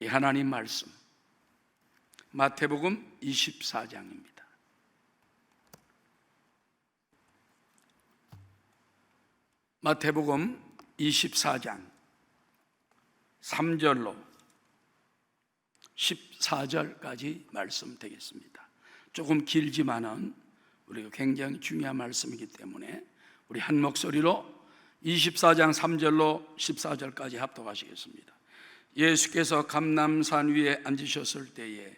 이 하나님 말씀 마태복음 24장입니다. 마태복음 24장 3절로 14절까지 말씀 되겠습니다. 조금 길지만은 우리가 굉장히 중요한 말씀이기 때문에 우리 한 목소리로 24장 3절로 14절까지 합독하시겠습니다. 예수께서 감람산 위에 앉으셨을 때에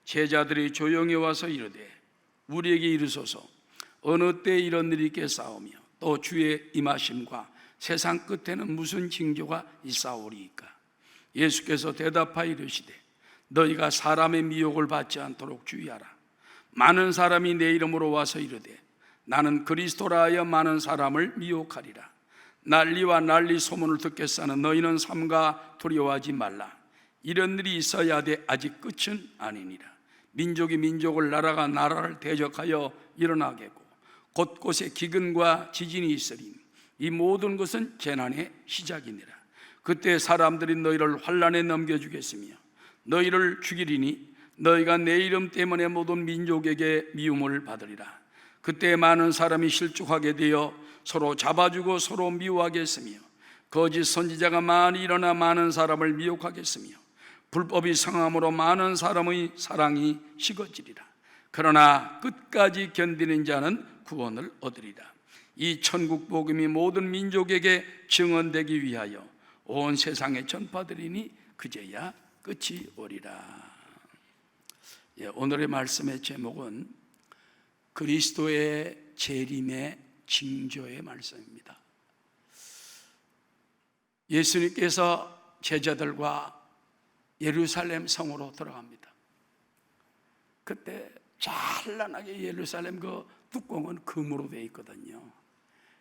제자들이 조용히 와서 이르되 우리에게 이르소서 어느 때 이런 일이 있겠사오며 또 주의 임하심과 세상 끝에는 무슨 징조가 있사오리이까? 예수께서 대답하여 이르시되 너희가 사람의 미혹을 받지 않도록 주의하라. 많은 사람이 내 이름으로 와서 이르되 나는 그리스도라 하여 많은 사람을 미혹하리라. 난리와 난리 소문을 듣겠사는 너희는 삼가 두려워하지 말라. 이런 일이 있어야 돼 아직 끝은 아니니라. 민족이 민족을 나라가 나라를 대적하여 일어나겠고 곳곳에 기근과 지진이 있으리니 이 모든 것은 재난의 시작이니라. 그때 사람들이 너희를 환난에 넘겨주겠으며 너희를 죽이리니 너희가 내 이름 때문에 모든 민족에게 미움을 받으리라. 그때 많은 사람이 실족하게 되어 서로 잡아주고 서로 미워하겠으며 거짓 선지자가 많이 일어나 많은 사람을 미혹하겠으며 불법이 성함으로 많은 사람의 사랑이 식어지리라. 그러나 끝까지 견디는 자는 구원을 얻으리라. 이 천국 복음이 모든 민족에게 증언되기 위하여 온 세상에 전파되리니 그제야 끝이 오리라. 오늘의 말씀의 제목은 그리스도의 재림의 징조의 말씀입니다. 예수님께서 제자들과 예루살렘 성으로 들어갑니다. 그때 찬란하게 예루살렘 그 뚜껑은 금으로 되어 있거든요.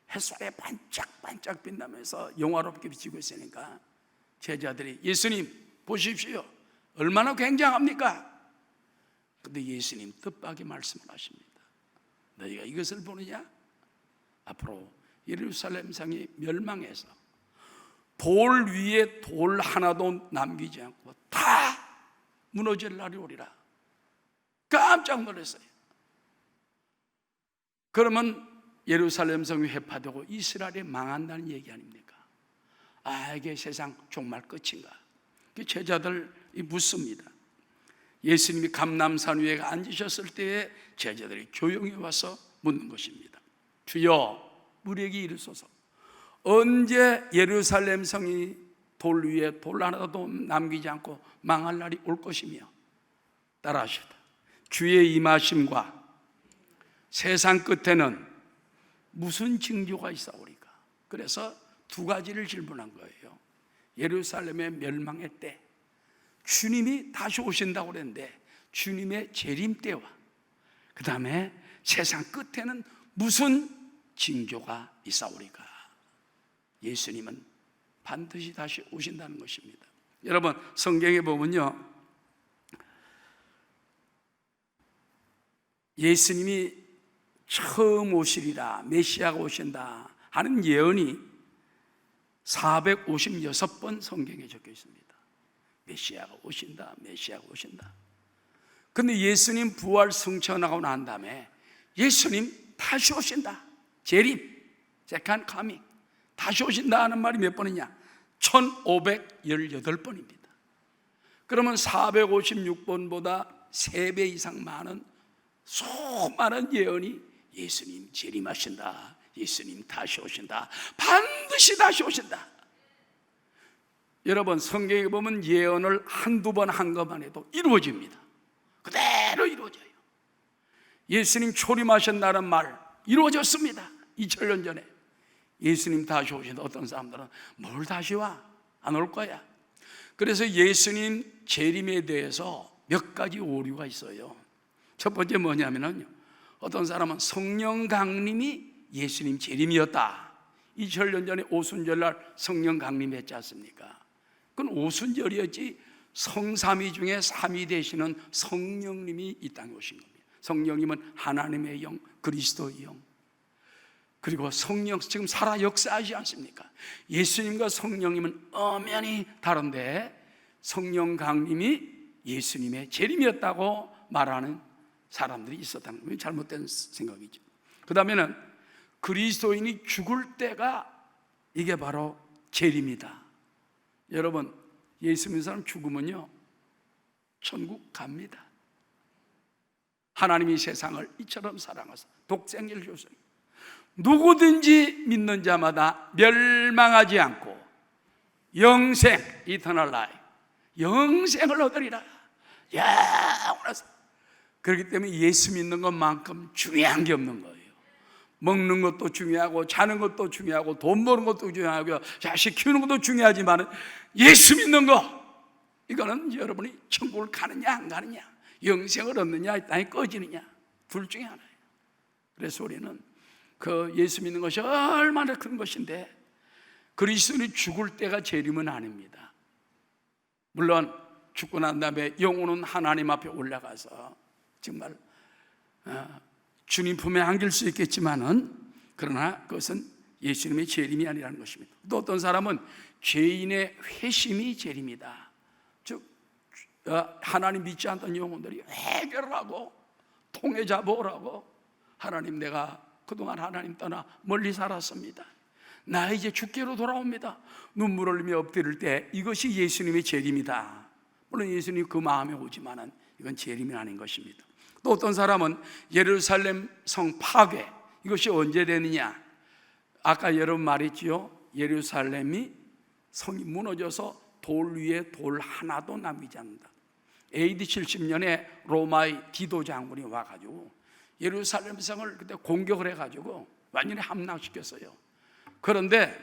햇살에 반짝반짝 빛나면서 영화롭게 비치고 있으니까 제자들이 예수님 보십시오, 얼마나 굉장합니까? 근데 예수님 뜻밖의 말씀을 하십니다. 너희가 이것을 보느냐? 앞으로 예루살렘 성이 멸망해서 돌 위에 돌 하나도 남기지 않고 다 무너질 날이 오리라. 깜짝 놀랐어요. 그러면 예루살렘 성이 회파되고 이스라엘이 망한다는 얘기 아닙니까? 이게 세상 종말 끝인가? 제자들이 묻습니다. 예수님이 감람산 위에 앉으셨을 때에 제자들이 조용히 와서 묻는 것입니다. 주여 우리에게 이르소서 언제 예루살렘 성이 돌 위에 돌 하나도 남기지 않고 망할 날이 올 것이며 따라하시다. 주의 임하심과 세상 끝에는 무슨 징조가 있사오리까? 그래서 두 가지를 질문한 거예요. 예루살렘의 멸망의 때 주님이 다시 오신다고 그랬는데 주님의 재림 때와 그 다음에 세상 끝에는 무슨 징조가 있사오리까? 예수님은 반드시 다시 오신다는 것입니다. 여러분 성경에 보면요, 예수님이 처음 오시리라, 메시아가 오신다 하는 예언이 456번 성경에 적혀 있습니다. 메시아가 오신다, 메시아가 오신다. 근데 예수님 부활 승천하고 난 다음에 예수님 다시 오신다, 재림, 세컨 커밍, 다시 오신다 하는 말이 몇 번이냐? 1518번입니다. 그러면 456번보다 3배 이상 많은 수많은 예언이 예수님 재림하신다, 예수님 다시 오신다, 반드시 다시 오신다. 여러분 성경에 보면 예언을 한두 번 한 것만 해도 이루어집니다. 그대로 이루어져요. 예수님 초림하신다는 말 이루어졌습니다. 2000년 전에 예수님 다시 오신다. 어떤 사람들은 뭘 다시 와? 안 올 거야. 그래서 예수님 재림에 대해서 몇 가지 오류가 있어요. 첫 번째 뭐냐면요, 어떤 사람은 성령 강림이 예수님 재림이었다. 2000년 전에 오순절날 성령 강림했지 않습니까? 그건 오순절이었지 성삼위 중에 삼위 되시는 성령님이 이 땅에 오신 겁니다. 성령님은 하나님의 영, 그리스도의 영, 그리고 성령 지금 살아 역사하지 않습니까? 예수님과 성령님은 엄연히 다른데 성령 강림이 예수님의 재림이었다고 말하는 사람들이 있었다는 건 잘못된 생각이죠. 그 다음에는 그리스도인이 죽을 때가 이게 바로 재림이다. 여러분, 예수 믿는 사람 죽으면요 천국 갑니다. 하나님이 세상을 이처럼 사랑하사 독생자를 주셨어요. 누구든지 믿는 자마다 멸망하지 않고 영생, 이터널 라이프, 영생을 얻으리라. 영원하사. 그렇기 때문에 예수 믿는 것만큼 중요한 게 없는 거예요. 먹는 것도 중요하고 자는 것도 중요하고 돈 버는 것도 중요하고 자식 키우는 것도 중요하지만 예수 믿는 거, 이거는 여러분이 천국을 가느냐 안 가느냐, 영생을 얻느냐 이 땅에 꺼지느냐, 둘 중에 하나예요. 그래서 우리는 그 예수 믿는 것이 얼마나 큰 것인데, 그리스도인이 죽을 때가 재림은 아닙니다. 물론 죽고 난 다음에 영혼은 하나님 앞에 올라가서 정말 주님 품에 안길 수 있겠지만은, 그러나 그것은 예수님의 재림이 아니라는 것입니다. 또 어떤 사람은 죄인의 회심이 재림이다. 즉 하나님 믿지 않던 영혼들이 회개를 하고 통해 잡으라고, 하나님 내가 그동안 하나님 떠나 멀리 살았습니다. 나 이제 주께로 돌아옵니다. 눈물 흘리며 엎드릴 때 이것이 예수님의 재림이다. 물론 예수님이 그 마음에 오지만은 이건 재림이 아닌 것입니다. 또 어떤 사람은 예루살렘 성 파괴, 이것이 언제 되느냐? 아까 여러분 말했지요. 예루살렘이 성이 무너져서 돌 위에 돌 하나도 남기지 않는다. AD 70년에 로마의 디도 장군이 와가지고 예루살렘 성을 그때 공격을 해가지고 완전히 함락시켰어요. 그런데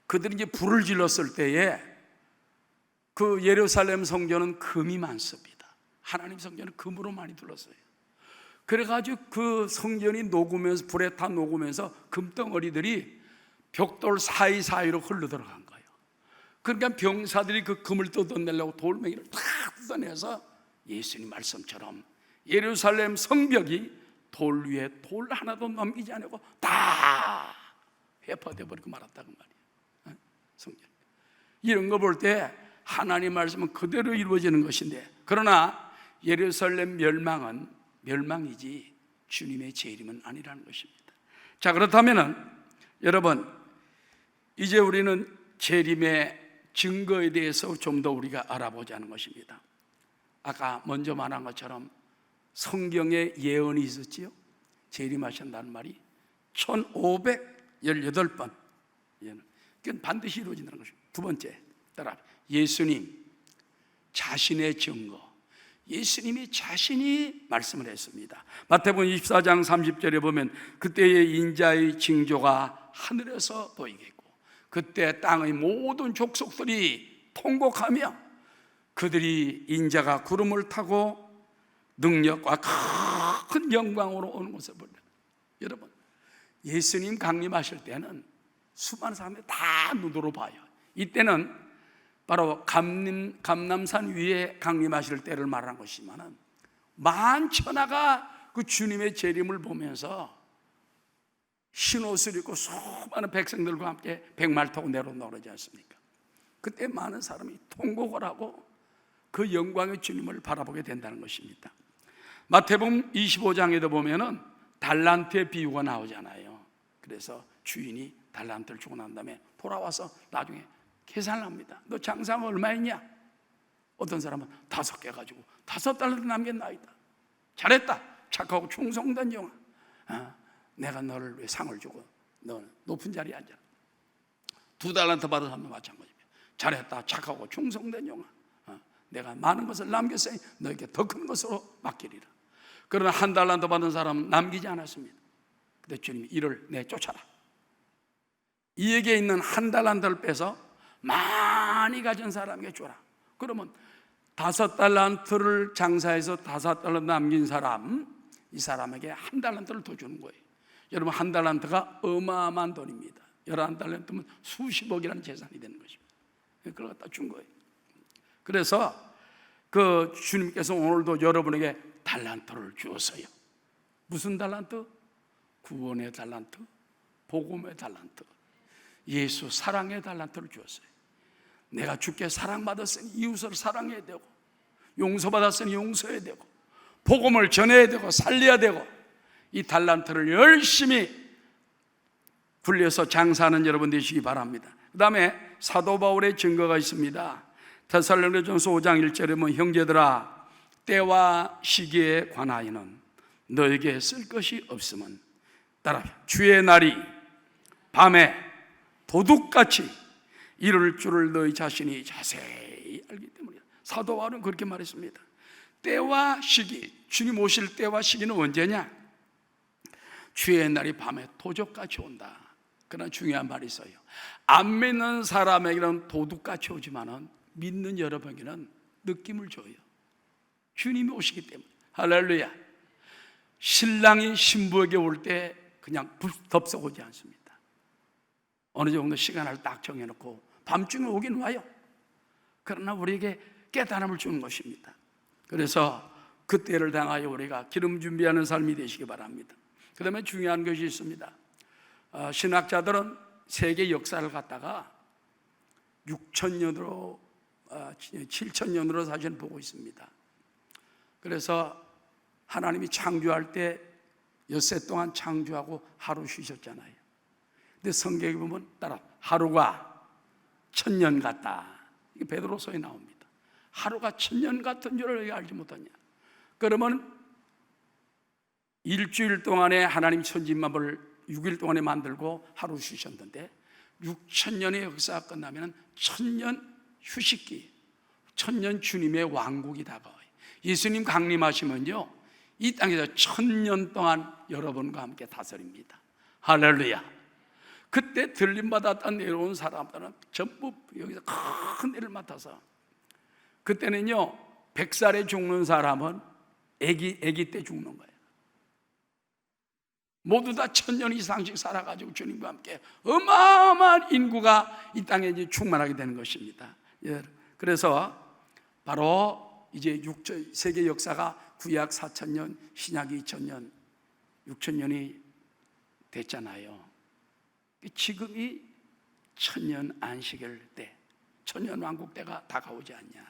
그들이 이제 불을 질렀을 때에 그 예루살렘 성전은 금이 많습니다. 하나님 성전은 금으로 많이 둘렀어요. 그래가지고 그 성전이 녹으면서, 불에 타 녹으면서 금덩어리들이 벽돌 사이사이로 흘러 들어간 거예요. 그러니까 병사들이 그 금을 뜯어내려고 돌멩이를 다 뜯어내서 예수님 말씀처럼 예루살렘 성벽이 돌 위에 돌 하나도 남기지 않고 다 회파되어 버리고 말았다고 말이에요. 성전. 이런 거 볼 때 하나님 말씀은 그대로 이루어지는 것인데, 그러나 예루살렘 멸망은 멸망이지 주님의 재림은 아니라는 것입니다. 자, 그렇다면은 여러분, 이제 우리는 재림의 증거에 대해서 좀 더 우리가 알아보자는 것입니다. 아까 먼저 말한 것처럼 성경에 예언이 있었지요. 재림하신다는 말이 1518번. 그건 반드시 이루어진다는 것입니다. 두 번째, 따라 예수님 자신의 증거, 예수님이 자신이 말씀을 했습니다. 마태복음 24장 30절에 보면 그때의 인자의 징조가 하늘에서 보이겠고 그때 땅의 모든 족속들이 통곡하며 그들이 인자가 구름을 타고 능력과 큰 영광으로 오는 것을 보려. 여러분, 예수님 강림하실 때는 수많은 사람들이 다 눈으로 봐요. 이때는 바로 감람산 위에 강림하실 때를 말하는 것이지만 만천하가 그 주님의 재림을 보면서 흰옷을 입고 수많은 백성들과 함께 백마를 타고 내려온다고 그러지 않습니까? 그때 많은 사람이 통곡을 하고 그 영광의 주님을 바라보게 된다는 것입니다. 마태복음 25장에도 보면은 달란트의 비유가 나오잖아요. 그래서 주인이 달란트를 주고 난 다음에 돌아와서 나중에 계산을 합니다. 너 장사가 얼마 했냐? 어떤 사람은 5개 가지고 5달란트 남겼나이다. 잘했다. 착하고 충성된 영아. 내가 너를 왜 상을 주고 너 높은 자리에 앉아. 2달란트 받은 사람도 마찬가지입니다. 잘했다. 착하고 충성된 영아. 내가 많은 것을 남겼으니 너에게 더 큰 것으로 맡기리라. 그러나 1달란트 받은 사람은 남기지 않았습니다. 근데 주님이 이를 내쫓아라. 이에게 있는 1달란트를 빼서 많이 가진 사람에게 줘라. 그러면 5달란트를 장사해서 5달란트 남긴 사람, 이 사람에게 1달란트를 더 주는 거예요. 여러분, 1달란트가 어마어마한 돈입니다. 11달란트면 수십억이라는 재산이 되는 것입니다. 그걸 갖다 준 거예요. 그래서 그 주님께서 오늘도 여러분에게 달란트를 주었어요. 무슨 달란트? 구원의 달란트, 복음의 달란트, 예수 사랑의 달란트를 주었어요. 내가 주께 사랑받았으니 이웃을 사랑해야 되고, 용서받았으니 용서해야 되고, 복음을 전해야 되고 살려야 되고, 이 달란트를 열심히 굴려서 장사하는 여러분 되시기 바랍니다. 그 다음에 사도 바울의 증거가 있습니다. 데살로니가전서 5장 1절에 보면, 형제들아, 때와 시기에 관하여는 너에게 쓸 것이 없으면 따라 주의 날이 밤에 도둑같이 이룰 줄을 너희 자신이 자세히 알기 때문이다. 사도 바울은 그렇게 말했습니다. 때와 시기, 주님 오실 때와 시기는 언제냐? 주의 날이 밤에 도적같이 온다. 그러나 중요한 말이 있어요. 안 믿는 사람에게는 도둑같이 오지만은 믿는 여러분에게는 느낌을 줘요. 주님이 오시기 때문에. 할렐루야. 신랑이 신부에게 올 때 그냥 덥석 오지 않습니다. 어느 정도 시간을 딱 정해놓고 밤중에 오긴 와요. 그러나 우리에게 깨달음을 주는 것입니다. 그래서 그때를 당하여 우리가 기름 준비하는 삶이 되시기 바랍니다. 그 다음에 중요한 것이 있습니다. 신학자들은 세계 역사를 갖다가 6,000년으로 7,000년으로 사실 보고 있습니다. 그래서 하나님이 창조할 때 엿새 동안 창조하고 하루 쉬셨잖아요. 근데 성경에 보면 따라 하루가 1,000년 같다. 이게 베드로서에 나옵니다. 하루가 1,000년 같은 줄을 왜 알지 못하냐? 그러면 일주일 동안에 하나님 천지만물을 6일 동안에 만들고 하루 쉬셨는데 6,000년의 역사가 끝나면 1,000년 휴식기, 1,000년 주님의 왕국이 다가와요. 예수님 강림하시면요, 이 땅에서 1,000년 동안 여러분과 함께 다스립니다. 할렐루야. 그때 들림받았다 내려온 사람들은 전부 여기서 큰 일을 맡아서, 그때는요 100살에 죽는 사람은 아기 때 죽는 거예요. 모두 다 1,000년 이상씩 살아가지고 주님과 함께 어마어마한 인구가 이 땅에 이제 충만하게 되는 것입니다. 그래서 바로 이제 세계 역사가 구약 4,000년, 신약이 2,000년, 6,000년이 됐잖아요. 지금이 1,000년 안식일 때, 1,000년 왕국 때가 다가오지 않냐.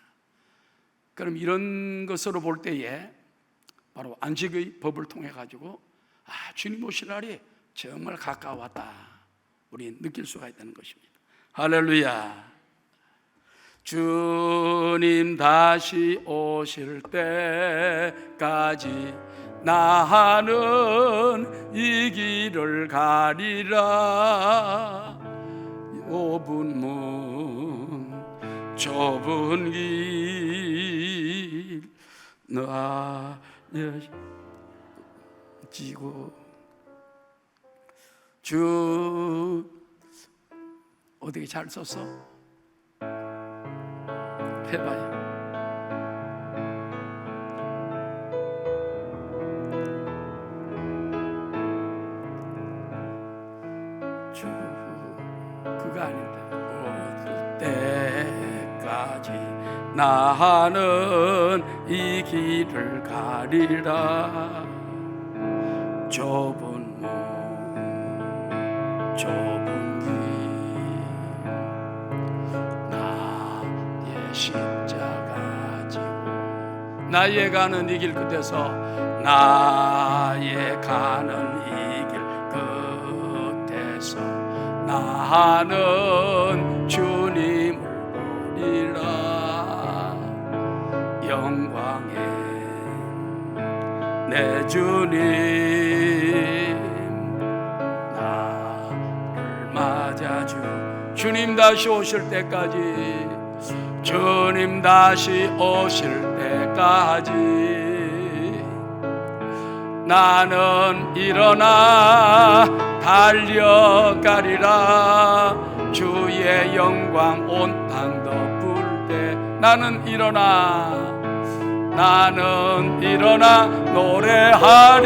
그럼 이런 것으로 볼 때에 바로 안식의 법을 통해 가지고 주님 오실 날이 정말 가까웠다, 우리 느낄 수가 있다는 것입니다. 할렐루야. 주님 다시 오실 때까지 나는 이 길을 가리라. 좁은 문 좁은 길 나 지고 주 어떻게 잘 썼어? 해봐요. 주 그거 아닌데 어떨 때까지 나는 이 길을 가리라. 좁은 문 좁은 길 나의 십자가 지고, 나의 가는 이 길 끝에서, 나의 가는 이 길 끝에서 나는 주님을 보리라. 영광의 내 주님 나를 맞아주. 주님 다시 오실 때까지, 주님 다시 오실 때까지 나는 일어나 달려가리라. 주의 영광 온 땅 덮을 때 나는 일어나 노래하리.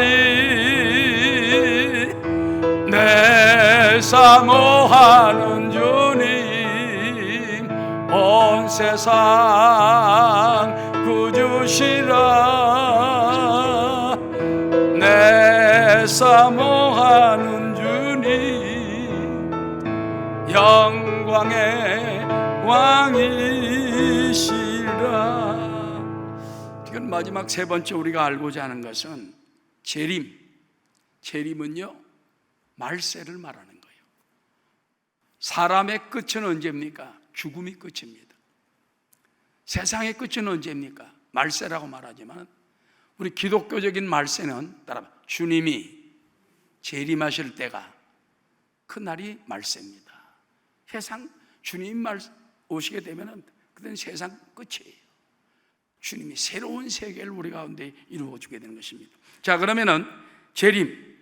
내 사모하는 주님 온 세상 구주시라. 내 사모하는 주님 영광의 왕이 마지막 세 번째 우리가 알고자 하는 것은 재림. 재림은요, 말세를 말하는 거예요. 사람의 끝은 언제입니까? 죽음이 끝입니다. 세상의 끝은 언제입니까? 말세라고 말하지만 우리 기독교적인 말세는 따라봐, 주님이 재림하실 때가 그날이 말세입니다. 세상 주님 오시게 되면 그때는 세상 끝이에요. 주님이 새로운 세계를 우리 가운데 이루어주게 되는 것입니다. 자, 그러면은 재림,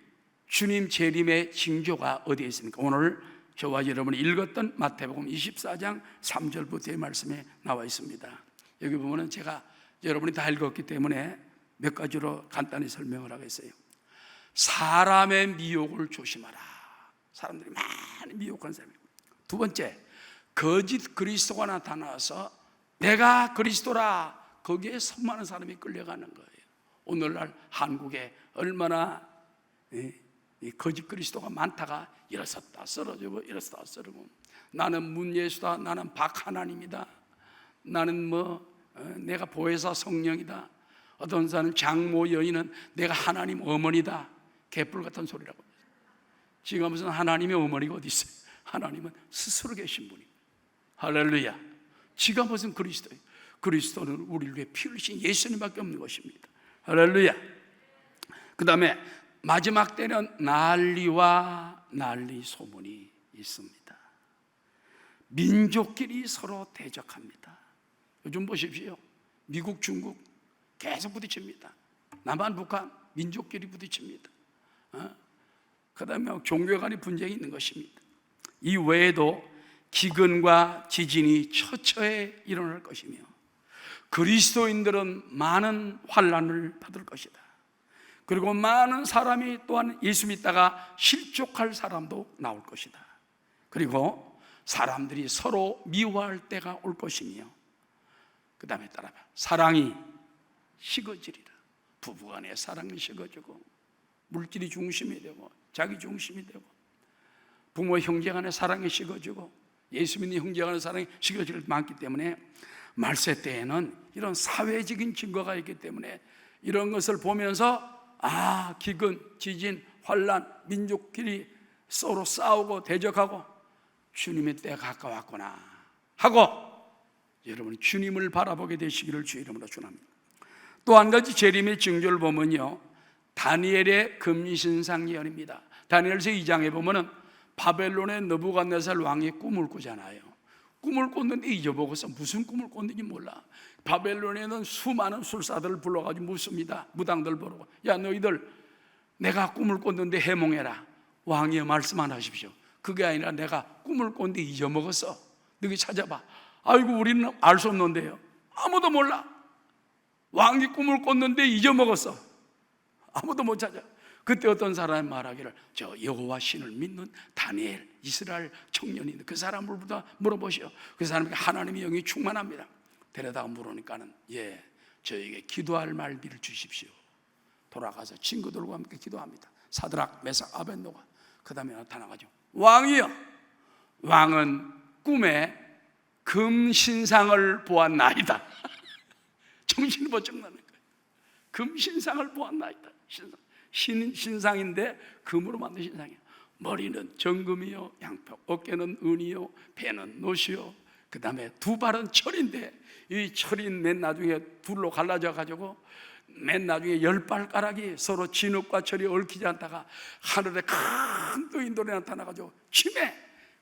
주님 재림의 징조가 어디에 있습니까? 오늘 저와 여러분이 읽었던 마태복음 24장 3절부터의 말씀에 나와 있습니다. 여기 보면은 제가 여러분이 다 읽었기 때문에 몇 가지로 간단히 설명을 하겠어요. 사람의 미혹을 조심하라. 사람들이 많이 미혹하는 사람이고, 두 번째, 거짓 그리스도가 나타나서 내가 그리스도라, 거기에 수많은 사람이 끌려가는 거예요. 오늘날 한국에 얼마나 이 거짓 그리스도가 많다가 일어섰다 쓰러지고 일어섰다 쓰러지고, 나는 문예수다, 나는 박하나님이다, 나는 내가 보혜사 성령이다, 어떤 사람은 장모 여인은 내가 하나님 어머니다, 개뿔 같은 소리라고. 지금 무슨 하나님의 어머니가 어디 있어요? 하나님은 스스로 계신 분입니다. 할렐루야. 지가 무슨 그리스도예요? 그리스도는 우리를 위해 피 흘리신 예수님밖에 없는 것입니다. 할렐루야. 그 다음에 마지막 때는 난리와 난리 소문이 있습니다. 민족끼리 서로 대적합니다. 요즘 보십시오. 미국, 중국 계속 부딪힙니다. 남한, 북한 민족끼리 부딪힙니다. 그 다음에 종교 간의 분쟁이 있는 것입니다. 이 외에도 기근과 지진이 처처에 일어날 것이며, 그리스도인들은 많은 환난을 받을 것이다. 그리고 많은 사람이 또한 예수 믿다가 실족할 사람도 나올 것이다. 그리고 사람들이 서로 미워할 때가 올 것이며, 그 다음에 따라봐, 사랑이 식어지리라. 부부간의 사랑이 식어지고, 물질이 중심이 되고 자기 중심이 되고, 부모 형제간의 사랑이 식어지고 예수 믿는 형제간의 사랑이 식어질 때 많기 때문에 말세 때에는 이런 사회적인 증거가 있기 때문에 이런 것을 보면서 기근, 지진, 환난, 민족끼리 서로 싸우고 대적하고 주님의 때가 가까웠구나 하고 여러분이 주님을 바라보게 되시기를 주 이름으로 축원합니다. 또 한 가지 재림의 징조를 보면요, 다니엘의 금신상 예언입니다. 다니엘서 2장에 보면은 바벨론의 느부갓네살 왕이 꿈을 꾸잖아요. 꿈을 꿨는데 잊어먹어서 무슨 꿈을 꿨는지 몰라. 바벨론에는 수많은 술사들을 불러가지고 묻습니다. 무당들 부르고, 야 너희들 내가 꿈을 꿨는데 해몽해라. 왕이여 말씀 안 하십시오. 그게 아니라 내가 꿈을 꿨는데 잊어먹었어. 너희 찾아봐. 아이고 우리는 알 수 없는데요. 아무도 몰라. 왕이 꿈을 꿨는데 잊어먹었어. 아무도 못 찾아. 그때 어떤 사람이 말하기를, 저 여호와 신을 믿는 다니엘 이스라엘 청년인데 그 사람을 물어보시오. 그 사람에게 하나님의 영이 충만합니다. 데려다가 물으니까는 저에게 기도할 말비를 주십시오. 돌아가서 친구들과 함께 기도합니다. 사드락, 메삭, 아벳노가 그 다음에 나타나가지고, 왕이여, 왕은 꿈에 금신상을 보았나이다. 정신이 번쩍 나는 거예요. 금신상을 보았나이다. 신상인데 금으로 만든 신상이에요. 머리는 정금이요, 양표, 어깨는 은이요, 배는 노시요, 그 다음에 두 발은 철인데 이 철이 맨 나중에 둘로 갈라져 가지고 맨 나중에 10발가락이 서로 진흙과 철이 얽히지 않다가 하늘에 큰 뜨인 돌이 나타나가지고 침에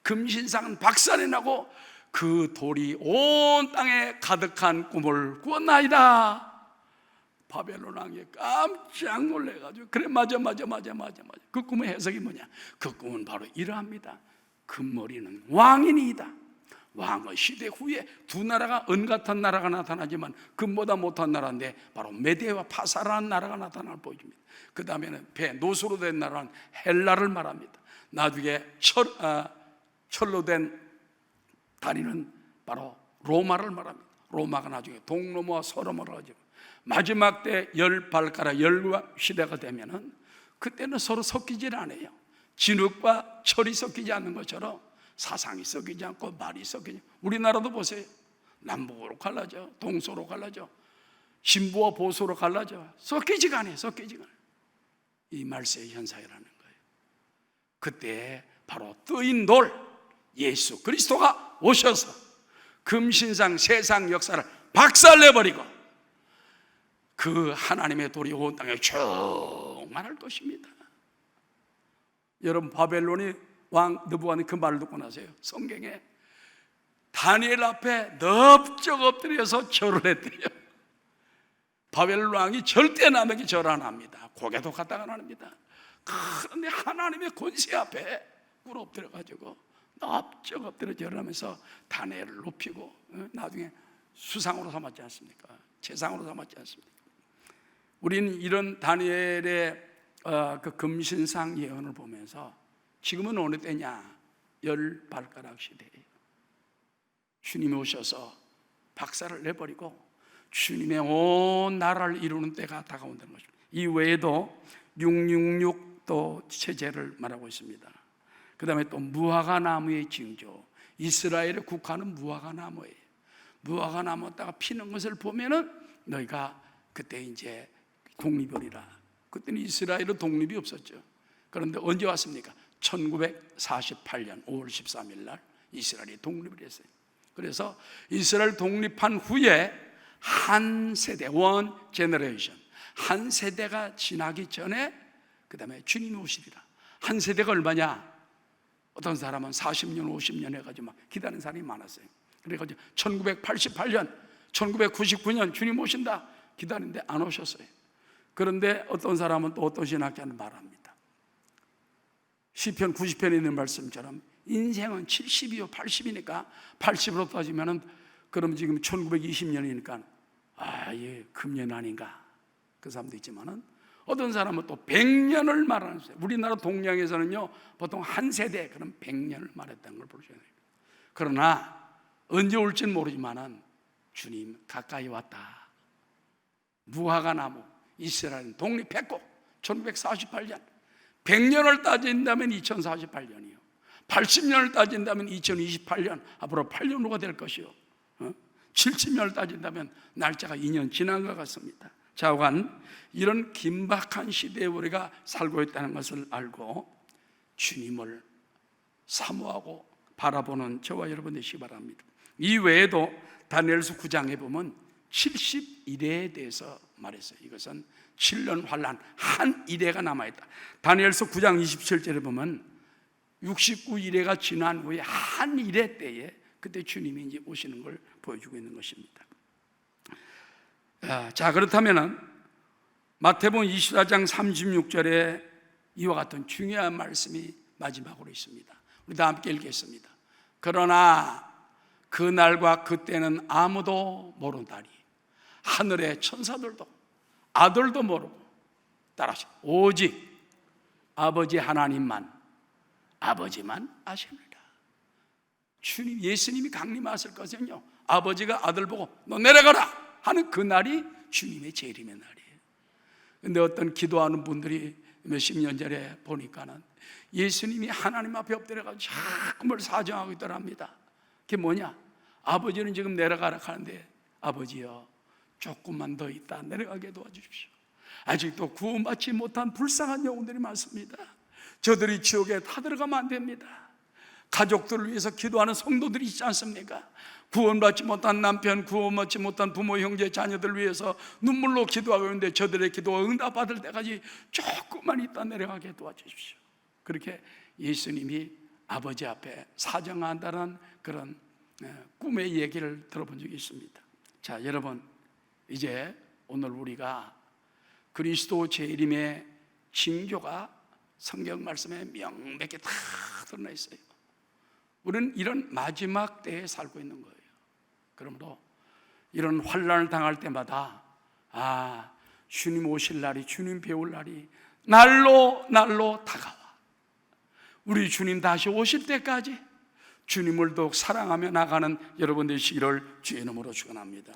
금신상은 박살이 나고 그 돌이 온 땅에 가득한 꿈을 꾸었나이다. 바벨론 왕이 깜짝 놀래가지고, 그래 맞아. 그 꿈의 해석이 뭐냐? 그 꿈은 바로 이러합니다. 금머리는 왕이니이다. 왕은 시대 후에 두 나라가 은같은 나라가 나타나지만 금보다 못한 나라인데 바로 메데와 파사라는 나라가 나타날 보여줍니다. 그 다음에는 노수로 된 나라는 헬라를 말합니다. 나중에 철로 된 다리는 바로 로마를 말합니다. 로마가 나중에 동로마와 서로마를 가지고 마지막 때 10발가락 열과 시대가 되면은 그때는 서로 섞이질 않아요. 진흙과 철이 섞이지 않는 것처럼 사상이 섞이지 않고 말이 섞이지. 우리나라도 보세요. 남북으로 갈라져, 동서로 갈라져. 진보와 보수로 갈라져 섞이지가 않아요. 섞이지가 않아요. 이 말세의 현상이라는 거예요. 그때 바로 뜨인 돌 예수 그리스도가 오셔서 금신상 세상 역사를 박살내버리고 그 하나님의 돌이 온 땅에 충만할 것입니다. 여러분, 바벨론이 왕 느부갓네살 그 말을 듣고 나서요, 성경에 다니엘 앞에 넙적 엎드려서 절을 했대요. 바벨론 왕이 절대 남에게 절 안 합니다. 고개도 갖다가 안 합니다. 그런데 하나님의 권세 앞에 꿇어 엎드려가지고 넙적 엎드려 절을 하면서 다니엘을 높이고 나중에 수상으로 삼았지 않습니까? 재상으로 삼았지 않습니까? 우리는 이런 다니엘의 그 금신상 예언을 보면서 지금은 어느 때냐? 열 발가락 시대예요. 주님이 오셔서 박살을 내버리고 주님의 온 나라를 이루는 때가 다가온다는 것입니다. 이 외에도 666도 체제를 말하고 있습니다. 그 다음에 또 무화과 나무의 징조, 이스라엘의 국화는 무화과 나무예요. 무화과 나무 따가 피는 것을 보면은 너희가 그때 이제 독립이라. 그때는 이스라엘은 독립이 없었죠. 그런데 언제 왔습니까? 1948년 5월 13일 날 이스라엘이 독립을 했어요. 그래서 이스라엘 독립한 후에 한 세대, one generation, 한 세대가 지나기 전에 그 다음에 주님이 오시리라. 한 세대가 얼마냐? 어떤 사람은 40년, 50년 해가지고 막 기다리는 사람이 많았어요. 그래가지고 1988년, 1999년 주님 오신다 기다리는데 안 오셨어요. 그런데 어떤 사람은 또 어떤 신학자는 말합니다. 시편 90편에 있는 말씀처럼 인생은 70이요 80이니까 80으로 따지면은 그럼 지금 1920년이니까 예, 금년 아닌가 그 사람도 있지만은 어떤 사람은 또 100년을 말하는 거예요. 우리나라 동양에서는요 보통 한 세대 그럼 100년을 말했다는 걸 보셔야 돼요. 그러나 언제 올지는 모르지만은 주님 가까이 왔다. 무화과 나무 이스라엘은 독립했고 1948년 100년을 따진다면 2048년이요 80년을 따진다면 2028년 앞으로 8년 후가 될 것이요 70년을 따진다면 날짜가 2년 지난 것 같습니다. 좌우간 이런 긴박한 시대에 우리가 살고 있다는 것을 알고 주님을 사모하고 바라보는 저와 여러분 되시기 바랍니다. 이 외에도 다니엘서 9장에 보면 71회에 대해서 말했어요. 이것은 7년 환란 한 이래가 남아있다. 다니엘서 9장 27절에 보면 69일회가 지난 후에 한 이래 때에 그때 주님이 이제 오시는 걸 보여주고 있는 것입니다. 자, 그렇다면은 마태복음 24장 36절에 이와 같은 중요한 말씀이 마지막으로 있습니다. 우리 다 함께 읽겠습니다. 그러나 그 날과 그때는 아무도 모른다니 하늘의 천사들도 아들도 모르고 따라서 오직 아버지 하나님만 아버지만 아십니다. 주님 예수님이 강림하실 것은요 아버지가 아들 보고 너 내려가라 하는 그 날이 주님의 재림의 날이에요. 그런데 어떤 기도하는 분들이 몇십 년 전에 보니까는 예수님이 하나님 앞에 엎드려가지고 자꾸 뭘 사정하고 있더랍니다. 그게 뭐냐? 아버지는 지금 내려가라 하는데 아버지여 조금만 더 있다 내려가게 도와주십시오. 아직도 구원받지 못한 불쌍한 영혼들이 많습니다. 저들이 지옥에 타들어가면 안 됩니다. 가족들을 위해서 기도하는 성도들이 있지 않습니까? 구원받지 못한 남편, 구원받지 못한 부모, 형제, 자녀들 위해서 눈물로 기도하고 있는데 저들의 기도가 응답받을 때까지 조금만 있다 내려가게 도와주십시오. 그렇게 예수님이 아버지 앞에 사정한다는 그런 꿈의 얘기를 들어본 적이 있습니다. 자, 여러분 이제 오늘 우리가 그리스도 재림의 징조가 성경 말씀에 명백히 다 드러나 있어요. 우리는 이런 마지막 때에 살고 있는 거예요. 그러므로 이런 환난을 당할 때마다 주님 오실 날이, 주님 배울 날이 날로 다가와. 우리 주님 다시 오실 때까지 주님을 더욱 사랑하며 나가는 여러분 되시기를 주의 이름으로 축원합니다.